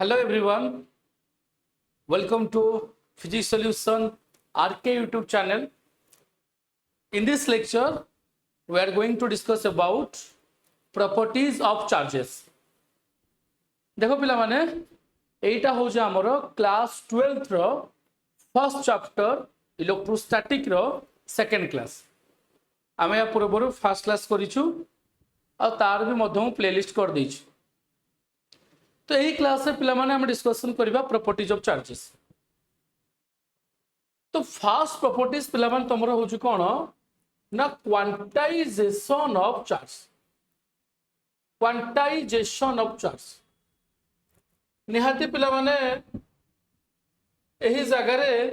Hello everyone, welcome to Physics Solution RK YouTube channel. In this lecture, we are going to discuss about properties of charges. देखो पिला माने एटा हो जे हमरो class 12th रो first chapter electrostatic रो second class. आमे या पूर्व फर्स्ट क्लास करिछु आ तार भी मध्यम प्लेलिस्ट कर दैछु. तो यही क्लास पिला माने हम डिस्कशन करबा प्रॉपर्टीज ऑफ चार्जेस. तो फर्स्ट प्रॉपर्टीज पिला माने तमरो होछु कोन ना quantization of charge. Quantization of charge निहाती पिला माने एही जगह रे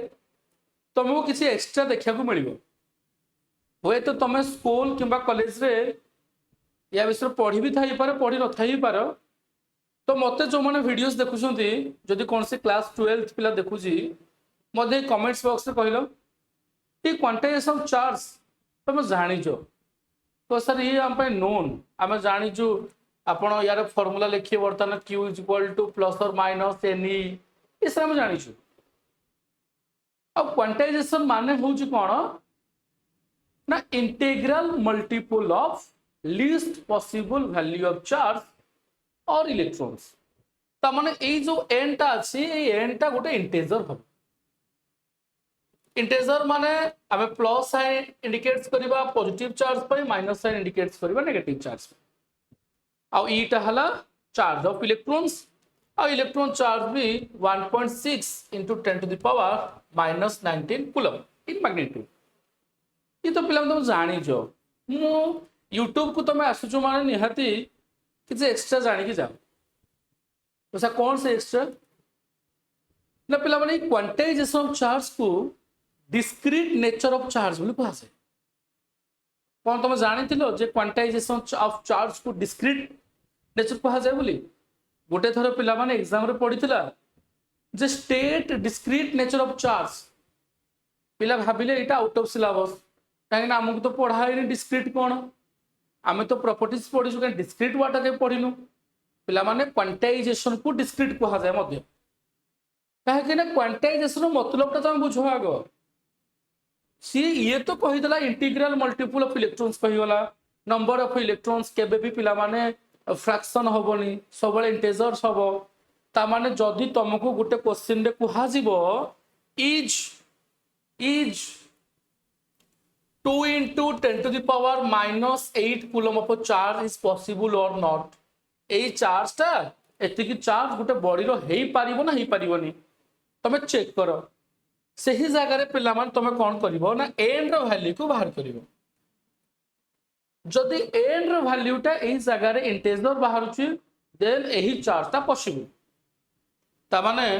तुमको किसी एक्स्ट्रा देखा को मिलिबो. होय तो तमे स्कूल किंबा कॉलेज रे या विषय पढ़ी भी थाई पारे पढ़ी न थाई पारो. तो मते जो माने वीडियोस देखुछंती जदि कोन से क्लास 12th पिला देखुजी मधे कमेंट्स बॉक्स रे कहलो कि क्वांटाइजेशन चार्ज तुम जानिजो. तो सर ये हम पे नोन आमे जानिजु आपण यार फार्मूला लिखिए वर्तमान q प्लस और माइनस ne इस हम जानिजु. अब क्वांटाइजेशन माने होउची कोन ना integral multiple of least possible value of charge और इलेक्ट्रॉन्स. तामाने ए जो n टा अछि ए n टा गोटे इंटीजर हो. इंटीजर माने आमे प्लस साइन इंडिकेट्स करबा पॉजिटिव चार्ज पे माइनस साइन इंडिकेट्स करबा नेगेटिव चार्ज पे. आ ई टा हला चार्ज ऑफ इलेक्ट्रॉन्स आ इलेक्ट्रॉन चार्ज भी 1.6 into 10 to the power minus 19 coulomb in magnitude. ये तो पिला तुम जानी जो मु YouTube को तुम आसुचो माने निहाती किसी एक्स्ट्रा जाने की जाओ. तो सा कौन से एक्स्ट्रा ना पिला माने क्वांटाइजेशन ऑफ चार्ज को डिस्क्रीट नेचर ऑफ चार्ज बोली कहा से. कौन तुम जानी थिलो जे क्वांटाइजेशन ऑफ चार्ज को डिस्क्रीट नेचर कहा जाय बोली. गोटे थरो पिला माने एग्जाम रे पढिथिला जे state discrete nature of charge पिला भाबिले एटा आउट ऑफ सिलेबस काहे ना हमको तो पढ़ाई नि डिस्क्रीट कोन. आमे तो प्रॉपर्टीज पढिसु के डिस्क्रीट वाटा के पढिनु. पिला माने क्वांटाइजेशन को डिस्क्रीट कहा जाय मध्य काहे कि ना क्वांटाइजेशन मतलब तो हम बुझो आगो. सी ये तो कहि दला इंटीग्रल मल्टीपल ऑफ इलेक्ट्रॉन्स कहि गला. नंबर ऑफ इलेक्ट्रॉन्स केबे भी पिला माने फ्रैक्शन होबनी सबले इंटीजर्स होबो. ता माने जदी तुमको गुटे क्वेश्चन रे कहा जीवो is 2 into 10 to the power minus 8 coulomb of charge is possible or not. A charge टा एति की चार्ज गुटे बॉडी रो हेई पारिबो ना हेई पारिबोनी तमे चेक करो. सही जगह रे पिला मान तमे कोन करिवो ना n रो वैल्यू को बाहर करिवो. जदी n रो वैल्यू टा एही जगह रे इंटीजर बाहरुची देन एही चार्ज टा पॉसिबल. ता माने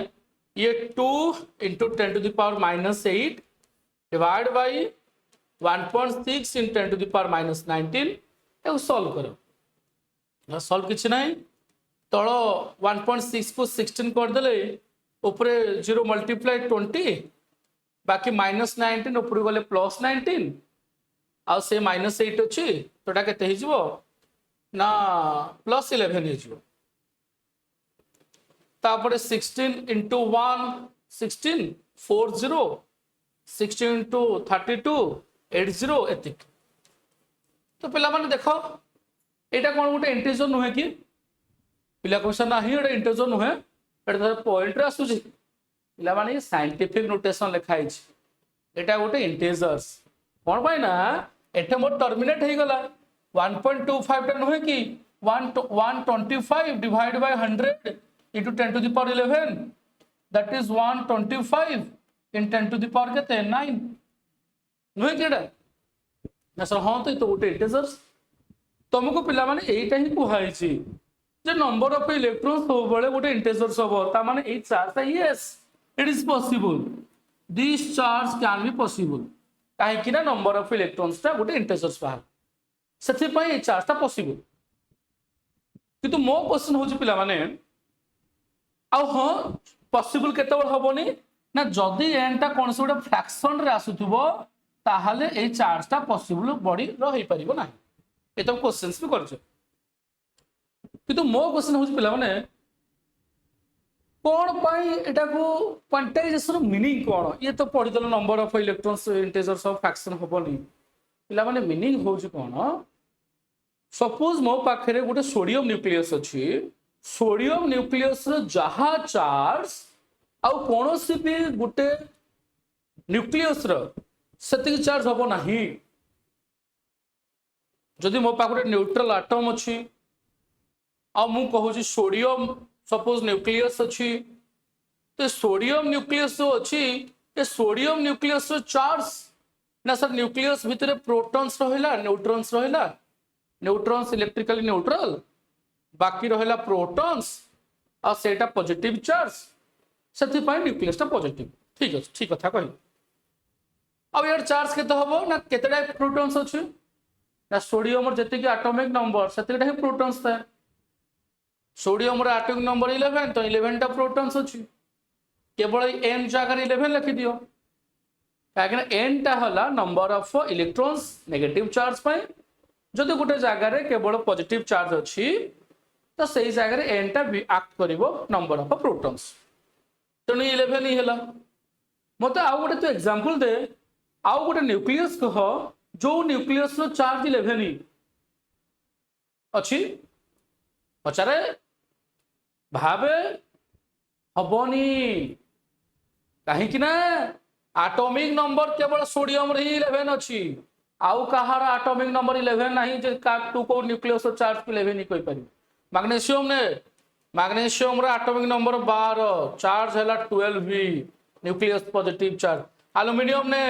ये 2 into 10 to the power minus 8 divide by 1.6 in 10 to the power minus 19 A solve करो. सॉल्व किछ नाही तळो 1.6 को 16 कर देले ऊपरे 0 मल्टीप्लाई 20 बाकी माइनस 19 ऊपर गले प्लस 19 आ से माइनस 8 अछि तोटा केते हि जिवो ना प्लस 11 हि जिवो. तापरे 16 into 1 16 40 16 into 32 80 एतिक. तो पिला माने देखो एटा कोन गोटे इंटीजर नुहे कि पिला क्वेश्चन नाही एटा इंटीजर नुहे एटा पॉइंट रे आसुची. पिला माने साइंटिफिक नोटेशन लिखाई छि एटा गोटे इंटीजर्स कोन पाई ना एठे मोर टर्मिनेट हे गला 1.25 टा नुहे कि 125 divide by 100 into 10 to the power 11 that is 125 in 10 to the power केते 9 नुहे केडा ना सर हां तो गोटे इंटीजर्स. तुमको पिला माने एटा ही कुहाई छि जे नंबर ऑफ इलेक्ट्रॉन्स सब बळे गोटे इंटीजर्स होबो. ता माने ए charge yes it is possible this charge can be possible काहे कि ना नंबर ऑफ इलेक्ट्रॉन्स ता गोटे इंटीजर्स बाहर सेति पई ए चार्ज ता पॉसिबल. किंतु मो क्वेश्चन होछि पिला माने आ हां पॉसिबल केते होबोनी ना जदी n ता कोन से गोटे फ्रैक्शन रे आसुथुबो ताहाले ए चार्ज ता पॉसिबल बॉडी रहि परिबो नाही. ए तो क्वेश्चंस भी करछ किंतु मो क्वेश्चन होछि पिला माने कौन पाई एटा को क्वांटाइजेशन मीनिंग कौन ये तो पढ़ीदेल number of electrons integers of fraction होबनी पिला माने मीनिंग होउची कौन सपोज मो पाखरे गोटे सोडियम न्यूक्लियस अछि सोडियम न्यूक्लियस रो जहा चार्ज आउ कोनोसी भी गोटे न्यूक्लियस रो सेति चार्ज होबो नाही जदि मो पाखरे न्यूट्रल एटम अछि आ मु कहूची सोडियम सपोज न्यूक्लियस अच्छी तो सोडियम न्यूक्लियस जो अच्छी ये सोडियम न्यूक्लियस चार्ज ना सर न्यूक्लियस भितर प्रोटॉन्स रहिला न्यूट्रॉन्स रहिला न्यूट्रॉन्स इलेक्ट्रिकली न्यूट्रल बाकी रहिला प्रोटॉन्स आ सेटा पॉजिटिव चार्ज सेति पय न्यूक्लियस ता पॉजिटिव ठीक है ठीक कथा कहि अब यार चार्ज केते हबो ना केतेडा प्रोटॉन्स अछि ना सोडियम र जति के एटॉमिक नंबर सेतिटा ही प्रोटॉन्स था सोडियम एटॉमिक नंबर 11 तो 11 टा प्रोटॉन्स अछि केवल n जगह 11 लिखि दियो काकना n टा हला number of electrons negative charge पय जदि गोटे जगह रे केवल पॉजिटिव चार्ज अछि तो सही जगह रे n टा एक्ट करिवो नंबर ऑफ प्रोटॉन्स तनु 11 ही हला मते आउ गोटे तो एग्जांपल दे आउ गोटे न्यूक्लियस कह जो न्यूक्लियस रो चार्ज 11 ही अछि पचारे भावे हबनी कहीं कि ना एटॉमिक नंबर केवल सोडियम रे ही 11 अछि आउ कहार एटॉमिक नंबर 11 नहीं जे का टू को न्यूक्लियस चार्ज 11 नहीं कोई पारी मैग्नीशियम रो एटॉमिक नंबर 12 चार्ज हैला 12 भी न्यूक्लियस पॉजिटिव चार्ज एल्युमिनियम ने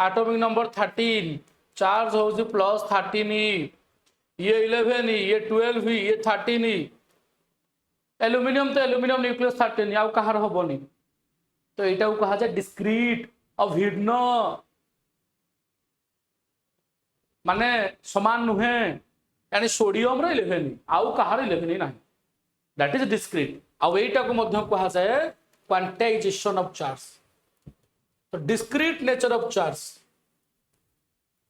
एटॉमिक नंबर 13 चार्ज हो जे प्लस 13 ये 11 ये 12 ये 13 एल्युमिनियम तो एल्युमिनियम न्यूक्लियस 13 आउ कहार हबनी तो एटा को कहा जाय डिस्क्रीट अभिन्न माने समान नुहे यानी सोडियम रे 11 आउ कहार 11 नाही दैट इज डिस्क्रीट आउ एटा को मध्य कहा जाय क्वांटाइजेशन ऑफ चार्ज तो डिस्क्रीट नेचर ऑफ चार्ज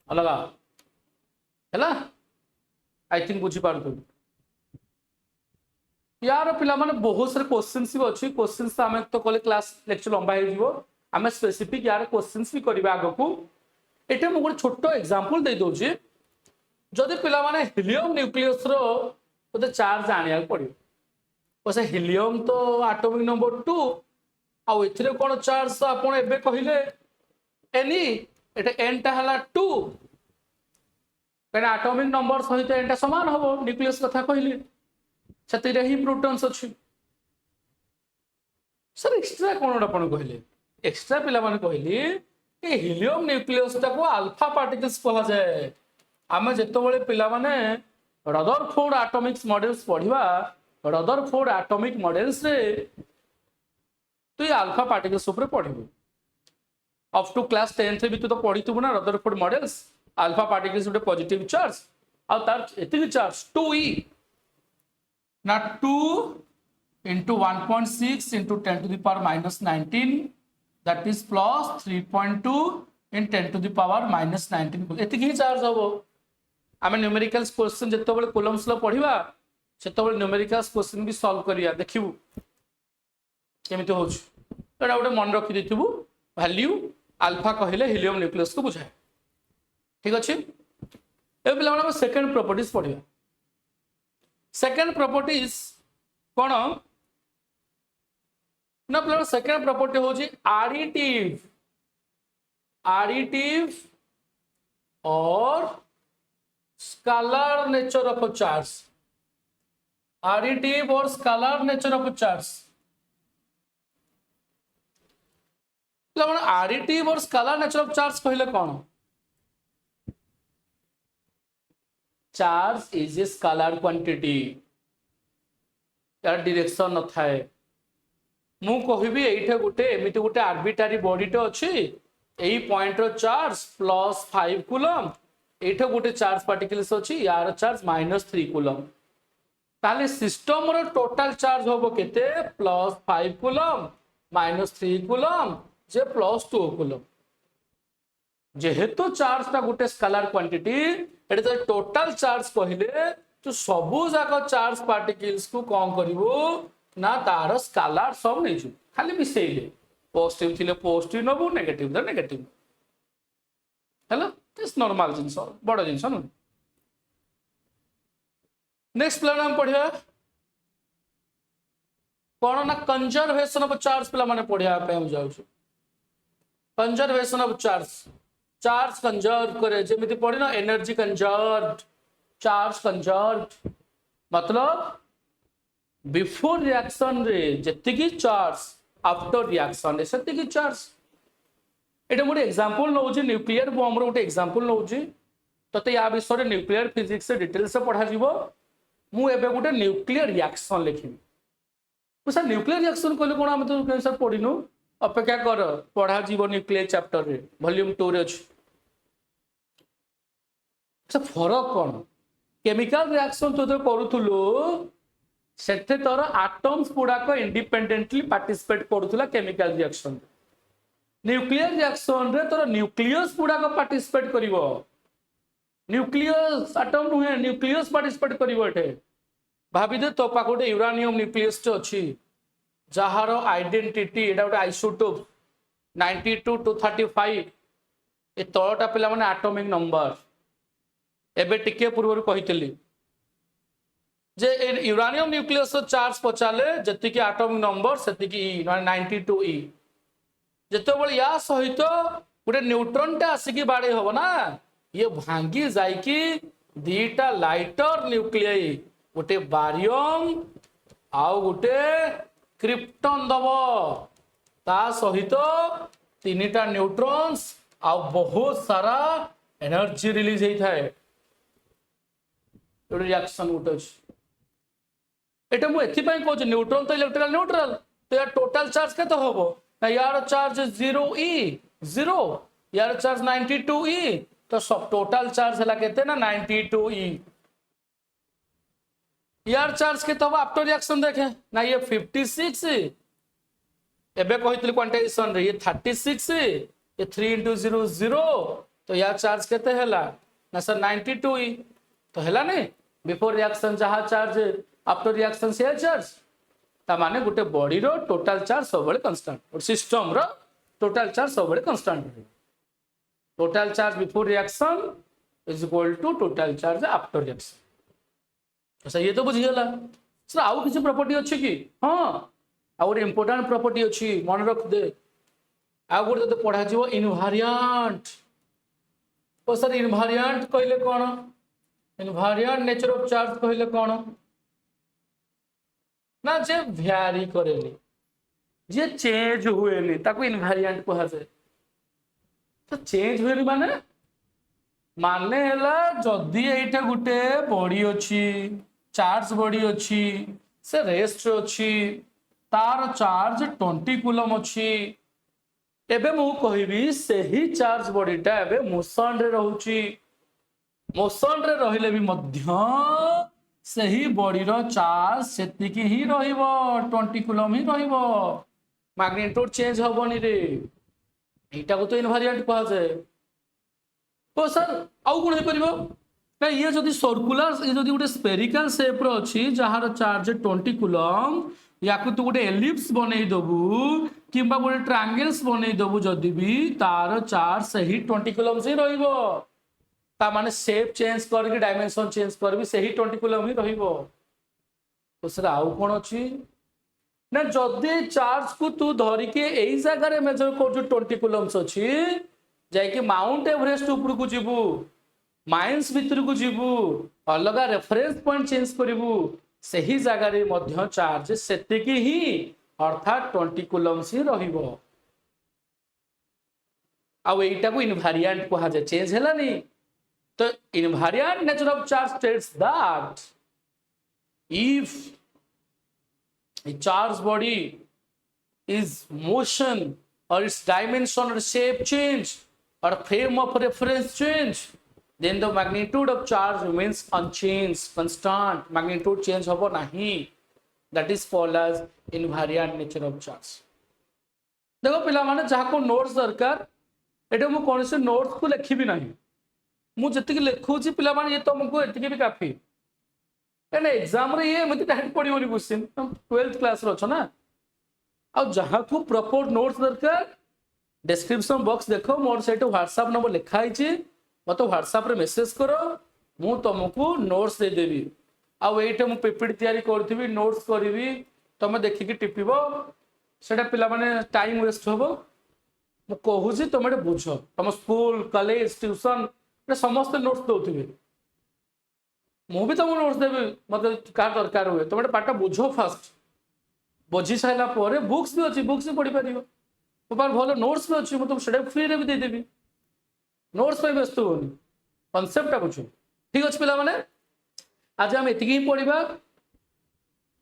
अलगा हैला आई थिंक बुझी पारतु यार पिला माने बहुत सारे क्वेश्चंस भी अच्छी क्वेश्चंस आमे तो कले क्लास लेक्चर लंबा हे जीवो आमे स्पेसिफिक यार क्वेश्चंस भी करबा आगो को एटे मु गोटे छोटो एग्जांपल दे दउ छी जदि पिला माने हीलियम न्यूक्लियस रो तो चार्ज आनिया पड़ियो ओसे हीलियम तो एटॉमिक नंबर 2 आ एथिरे कोन चार्ज आपण एबे कहिले एनी एटा n टा हला 2 कने एटॉमिक नंबर सहित एटा समान हबो न्यूक्लियस कथा कहिले छतिरे ही प्रोटॉन्स अछि सर एक्स्ट्रा कोन आपण कहिले एक्स्ट्रा पिला माने कहिले ए हीलियम न्यूक्लियस ता को अल्फा पार्टिकल्स कहा जाय आमे जेतो बळे पिला माने रदरफोर्ड एटॉमिक्स मॉडल्स पढिबा रदरफोर्ड एटॉमिक मॉडल्स रे तो ये अल्फा पार्टिकल्स ऊपर पढिबो अप टू क्लास 10th भी तो पढितबो ना रदरफोर्ड मॉडल्स अल्फा पार्टिकल्स उडे पॉजिटिव चार्ज आ तार एतिक चार्ज 2e ना 2 into 1.6 into 10 to the power minus 19 that is plus 3.2 in 10 to the power minus 19 एतिक ही चार्ज हबो आमे न्यूमेरिकल्स क्वेश्चन जेतो बळे कूलम्स लो पढिबा सेतो बळे न्यूमेरिकल्स क्वेश्चन भी सॉल्व करिया देखिबू केमिति होछ एटा उडे मन रखि दिथिबू वैल्यू अल्फा कहिले हीलियम न्यूक्लियस को बुझाए ठीक अछि ए पिला माने सेकंड प्रॉपर्टीज पढिबा सेकंड प्रॉपर्टीज कोन ना प्लस सेकंड प्रॉपर्टी हो जी एडिटिव और scalar nature of charge additive और scalar nature of charge additive और स्केलर नेचर ऑफ चार्ज कहले कौन charge is a scalar quantity यार डायरेक्शन न थाए मु कहबी एठे गोटे एमिति गोटे आर्बिट्रारी बॉडीटे अछि एई पॉइंट रो चार्ज +5 कूलम एठे गोटे चार्ज पार्टिकल्स अछि यार चार्ज -3 कूलम ताले सिस्टम रो टोटल चार्ज होबो केते +5 कूलम -3 कूलम जे +2 कूलम जेहेतु चार्ज ता गोटे स्केलर क्वांटिटी एटे तो टोटल चार्ज कहले तो सबु जाक चार्ज पार्टिकल्स को कौन करिवो ना तार स्कालार सब नहीं खाली मिसेइले पॉजिटिव थिले positive Nabu negative the negative हैला दिस नॉर्मल जिंस बड़ जिंस न नेक्स्ट प्लान हम पढ़िया कौन ना कंजर्वेशन ऑफ चार्ज पिला माने पढ़िया पे हम जाउ conservation of charge charge conserve करे जेमिति पढ़ी ना एनर्जी कंजर्व्ड चार्ज कंजर्व्ड मतलब बिफोर रिएक्शन रे जति चार्ज आफ्टर रिएक्शन रे सेति चार्ज एटा मोटे एग्जांपल नउजी न्यूक्लियर बॉम्ब रो गोटे एग्जांपल नउजी तते या विषय न्यूक्लियर फिजिक्स से डिटेल से पढ़ा जीवो मु एबे गोटे न्यूक्लियर रिएक्शन लिखिबी सर न्यूक्लियर रिएक्शन कहले कोन हम तो सर पढ़िनु अपेक्षा कर पढ़ा जीवो न्यूक्लियर चैप्टर रे वॉल्यूम 2 रे अछि से फरक कोन केमिकल रिएक्शन तो करूथुलो सेथे तोर एटम्स गुड़ाक इंडिपेंडेंटली पार्टिसिपेट करूथुला केमिकल रिएक्शन न्यूक्लियर रिएक्शन रे तोर न्यूक्लियस गुड़ाक पार्टिसिपेट करिवो न्यूक्लियस एटम नुहे न्यूक्लियस पार्टिसिपेट करिवो एठे भाबी दे तो पाकोटे यूरेनियम न्यूक्लियस तो अछि जहार आइडेंटिटी एटा गोटे आइसोटोप 92 to 35 ए तळटा पिला माने एटॉमिक नंबर एबे टिके पूर्व कहितली जे यूरेनियम न्यूक्लियस चार्ज पचाले जति कि एटॉमिक नंबर सेति कि ई 92 ई जते बळ या सहित गोटे न्यूट्रॉन टा आसी कि बाडे होबो ना ये भांगी जाई कि दीटा लाइटर न्यूक्लियाई गोटे बारियम आउ गोटे क्रिप्टन दब ता सहित तीनटा न्यूट्रॉन्स आउ बहुत सारा एनर्जी रिलीज होता है रिएक्शन गोटे एटा मु एथि पई कहू न्यूट्रॉन तो इलेक्ट्रिकल न्यूट्रल तो यार टोटल चार्ज केते होबो ना यार चार्ज 0 ई 0 यार चार्ज 92 ई तो सब टोटल चार्ज हला केते ना 92 ई यार चार्ज के तब आफ्टर रिएक्शन देखे ना ये 56 एबे कहितली क्वांटाइजेशन रे ये 36 ये 3 into 0 0 तो यार चार्ज केते हला ना सर 92 ई तो हला ने बिफोर रिएक्शन जहा चार्ज आफ्टर रिएक्शन से चार्ज ता माने गुटे बॉडी रो टोटल चार्ज सब बळे कांस्टेंट और सिस्टम रो टोटल चार्ज सब बळे constant total charge before reaction is equal to total charge after reaction अच्छा ये तो बुझीगला सर आउ किसी प्रॉपर्टी अच्छी कि हाँ आउ गोटे इंपोर्टेंट प्रॉपर्टी अच्छी मन रख दे आउ गोटे तो पढ़ा जीवो इनवारिएंट तो सर इनवारिएंट कहले कौन इनवारिएंट नेचर ऑफ चार्ज कहले कौन ना जे भ्यारी करेनी जे चेंज हुएनी ताको इनवारिएंट कहा जाए तो चेंज हुएनी माने माने हला जदी एटा गुटे बॉडी अछि चार्ज बॉडी अछि से रेस्ट अछि तार चार्ज 20 कूलम अछि एबे मु कहिबी सेही चार्ज बॉडीटा एबे मोशन रे रहउछि मोशन रे रहिले भी मध्य सेही बॉडी रो चार्ज सेतिकी ही रहिबो 20 कूलम ही रहिबो मैग्नीट्यूड चेंज होबनी रे एटा को तो इनवारिएंट कहा जाए तो सर आउ कोन हे परिबो ना ये जदी सर्कुलर ये जदी गोटे स्फेरिकल शेप रो अछि जहार चार्ज 20 कूलम याकु तू गोटे एलिप्स बनै दबु किबा गोटे ट्रायंगल्स बनै दबु जदी भी तार चार्ज सही 20 कूलम से रहिबो ता माने शेप चेंज करके डायमेंशन चेंज करबी सही 20 कूलम ही रहिबो तो सर आउ कोन अछि ना जदी चार्ज को तू धरि के एई जगह रे मेजर कर जो 20 कूलम्स अछि जाय कि माउंट एवरेस्ट ऊपर को जीवु माइंस भीतर को जीवु अलग रेफरेंस पॉइंट चेंज करिवु सही जगह रे मध्य चार्ज सेतिकी ही अर्थात 20 कूलम्स ही रहिबो आ एटा को इनवारिएंट कहा जाय चेंज हला नि तो invariant nature of charge states that if a charge body is motion or its dimension or shape change or frame of reference change then the magnitude of charge remains unchanged constant magnitude change hobo nahi that is called as invariant nature of charge देखो पिला माने जहा को notes दरकार एटा मु कोन से notes को लिखिबी नाही मु जति के लिखु छी पिला माने ये तो हमको एति के भी काफी कहना एग्जाम रे ये एमती डायरेक्ट पड़ोनी क्वेश्चन तुम 12th क्लास रे अच्छो ना आ जहाँ को प्रॉपर नोट्स दरकार डिस्क्रिप्शन बॉक्स देखो मोर से व्हाट्सएप नंबर लिखाई मत व्हाट्सएप रे मेसेज करो मु तुमको नोट्स दे देवी आउ एटा मु पीपीटी तैयारी करथिबी नोट्स करबी तुम देखिकी टिपिबो सेटा पिला माने टाइम वेस्ट होबो मु कहूची तुम बुझ तुम स्कूल कॉलेज ट्यूशन समस्त नोट्स दौथिबे मु भी तुम नोट्स देवी मत क्या दरकार हुए तुम पाठ बुझ फास्ट बुझी सारा पर बुक्स भी अच्छी बुक्स भी पढ़ी पार मो पास भल नोट्स भी अच्छी मुझे फ्री रे भी देदेवी नोट्स पे व्यस्त होनी कनसेप्टा बुझ ठीक अच्छे पे आज आम एति ही पढ़ा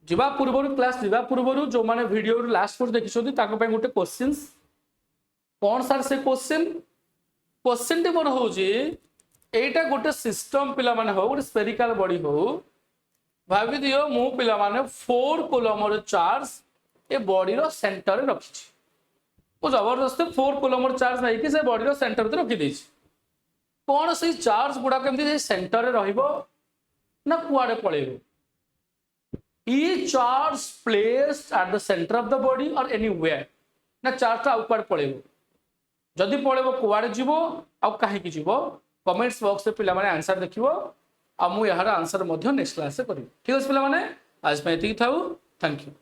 जा पूर्व क्लास जा पूर्व जो मैंने वीडियो लास्ट कोर्स देखते गोटे क्वेश्चन कौन सार से क्वेश्चन टी मोर हूँ यहीटा गोटे सिस्टम पिला माने हो गोटे स्पेरिकल बॉडी हो भाभी दियो मु पिला माने 4 कूलम चार्ज ए बॉडी रो सेंटर रे रखी वो जबरदस्त 4 कूलम चार्ज नहीं कि से बॉडी रो सेंटर रे रखी देछि कौन से चार्ज गुड़ा केमती सेंटर रे रहिबो ना कुआडे पळेबो ई charge placed at the centre of the body और एनीवेयर ना चार्ज आउ कुआडे पळेबो जदि पळेबो कुआडे जीवो आउ काहे की जीवो कमेंट्स बॉक्स में पिला माने आंसर देखिबो आ मु यार आंसर नेक्स्ट क्लास से करी ठीक है पिला माने आज मैं एति थाउ थैंक यू।